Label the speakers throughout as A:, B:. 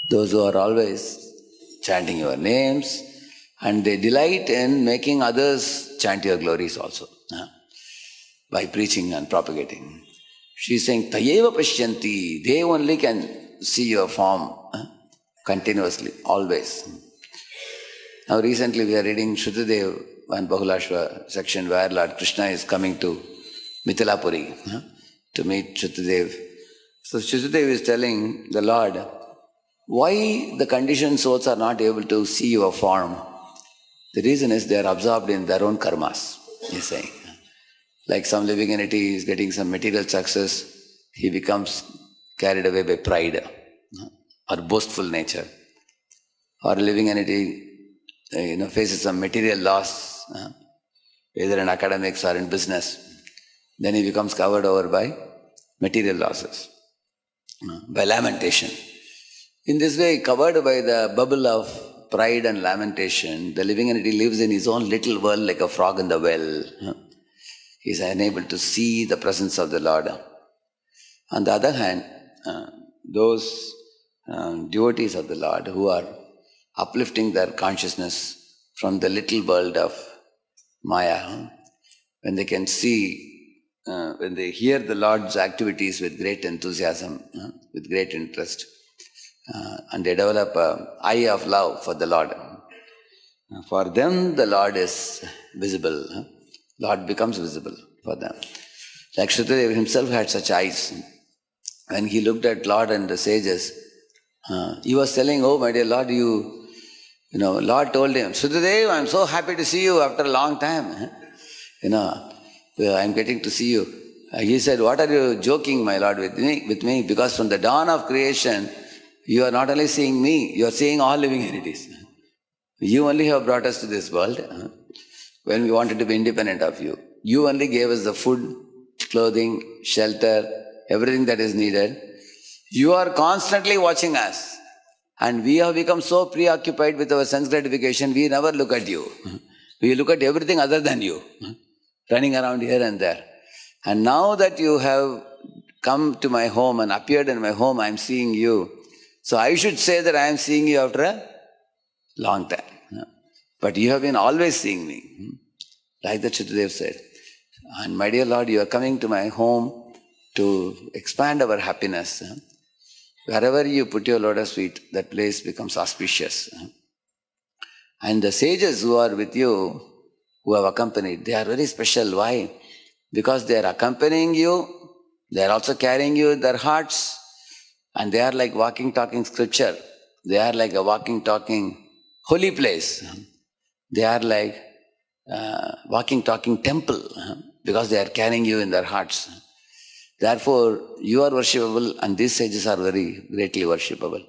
A: Those who are always chanting your names, and they delight in making others chant your glories also, by preaching and propagating. She is saying, Tayeva Pashyanti, they only can see your form continuously, always. Now recently we are reading Shrudadev and Bahulashva section where Lord Krishna is coming to Mithilapuri to meet Shrudadev. So Shrudadev is telling the Lord, why the conditioned souls are not able to see your form? The reason is they are absorbed in their own karmas, he is saying. Like some living entity is getting some material success, he becomes carried away by pride or boastful nature. Or a living entity faces some material loss, either in academics or in business, then he becomes covered over by material losses, by lamentation. In this way, covered by the bubble of pride and lamentation, the living entity lives in his own little world like a frog in the well. He is unable to see the presence of the Lord. On the other hand, those devotees of the Lord who are uplifting their consciousness from the little world of Maya, when they can see, when they hear the Lord's activities with great enthusiasm, with great interest, and they develop an eye of love for the Lord. For them, the Lord is visible. Lord becomes visible for them. Like Shrudadev himself had such eyes. When he looked at Lord and the sages, he was telling, oh my dear Lord, Lord told him, Shrudadev, I'm so happy to see you after a long time. I'm getting to see you. He said, what are you joking, my Lord, with me? Because from the dawn of creation, you are not only seeing me, you are seeing all living entities. You only have brought us to this world when we wanted to be independent of you. You only gave us the food, clothing, shelter, everything that is needed. You are constantly watching us. And we have become so preoccupied with our sense gratification, we never look at you. We look at everything other than you, running around here and there. And now that you have come to my home and appeared in my home, I am seeing you. So I should say that I am seeing you after a long time. But you have been always seeing me. Like that Shrudadev said. And my dear Lord, you are coming to my home to expand our happiness. Wherever you put your lotus feet, that place becomes auspicious. And the sages who are with you, who have accompanied, they are very special. Why? Because they are accompanying you, they are also carrying you in their hearts, and they are like walking, talking scripture. They are like a walking, talking holy place. They are like walking, talking temple, because they are carrying you in their hearts. Therefore, you are worshipable and these sages are very greatly worshipable.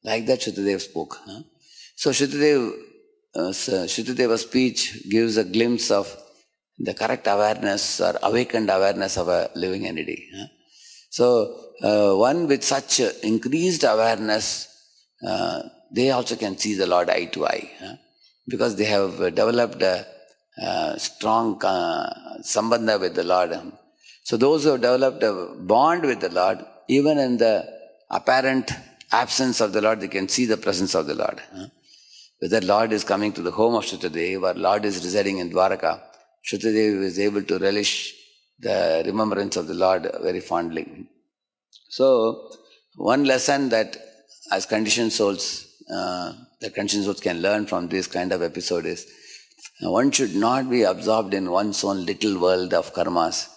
A: Like that Shrudadev spoke. So Shrudadeva's speech gives a glimpse of the correct awareness or awakened awareness of a living entity. So one with such increased awareness, they also can see the Lord eye to eye. Because they have developed a strong sambandha with the Lord. So those who have developed a bond with the Lord, even in the apparent absence of the Lord, they can see the presence of the Lord. Whether Lord is coming to the home of Shrudadev or Lord is residing in Dwaraka, Shrudadev is able to relish the remembrance of the Lord very fondly. So one lesson that as conditioned souls, the conditioned souls can learn from this kind of episode is, one should not be absorbed in one's own little world of karmas,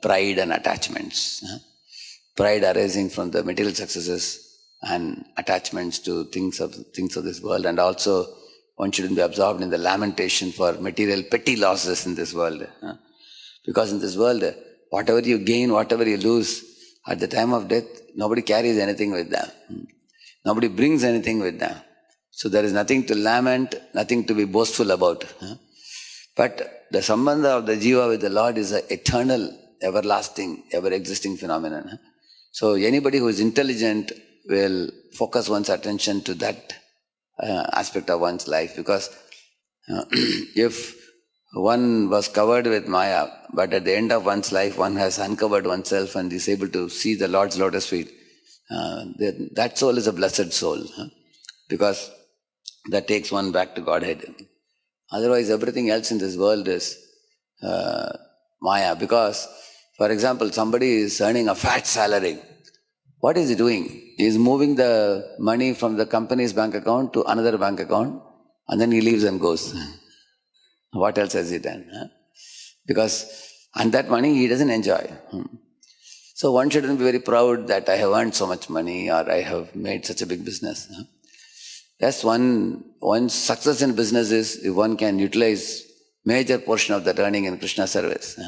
A: pride and attachments. Pride arising from the material successes and attachments to things of this world, and also one shouldn't be absorbed in the lamentation for material petty losses in this world. Because in this world, whatever you gain, whatever you lose, at the time of death, nobody carries anything with them. Nobody brings anything with them. So there is nothing to lament, nothing to be boastful about. But the sambandha of the jiva with the Lord is an eternal, everlasting, ever-existing phenomenon. So anybody who is intelligent will focus one's attention to that aspect of one's life, because if one was covered with Maya, but at the end of one's life one has uncovered oneself and is able to see the Lord's lotus feet, That soul is a blessed soul, because that takes one back to Godhead. Otherwise, everything else in this world is Maya. Because, for example, somebody is earning a fat salary. What is he doing? He is moving the money from the company's bank account to another bank account, and then he leaves and goes. What else has he done? And that money he doesn't enjoy. So one shouldn't be very proud that I have earned so much money or I have made such a big business. That's one success in business is if one can utilize major portion of that earning in Krishna service.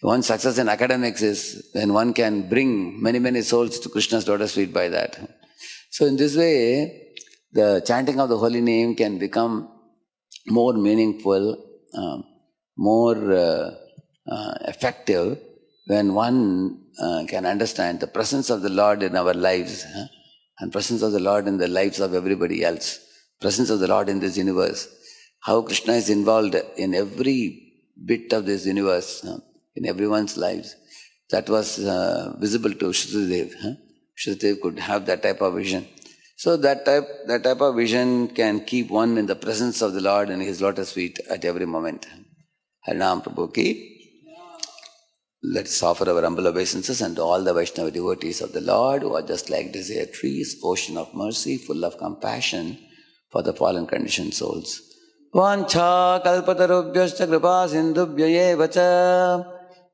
A: One success in academics is when one can bring many, many souls to Krishna's lotus feet by that. So in this way, the chanting of the holy name can become more meaningful, more effective when one can understand the presence of the Lord in our lives and presence of the Lord in the lives of everybody else, presence of the Lord in this universe, how Krishna is involved in every bit of this universe, in everyone's lives. That was visible to Shrudev. Shrudev could have that type of vision. So that type of vision can keep one in the presence of the Lord and His lotus feet at every moment. Harinam Prabhu ki. Let's offer our humble obeisances unto all the Vaishnava devotees of the Lord who are just like desert trees, ocean of mercy, full of compassion for the fallen conditioned souls. Vancha kalpatarubhyascha kripa sindhubhya eva cha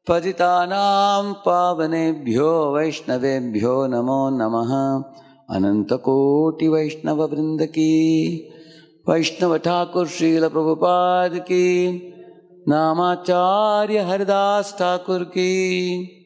A: patitanam pavanebhyo vaishnavebhyo namo namaha anantakoti vaishnava vrindaki Vaishnava Thakur Srila Prabhupada ki Namacharya Haridas Thakur ki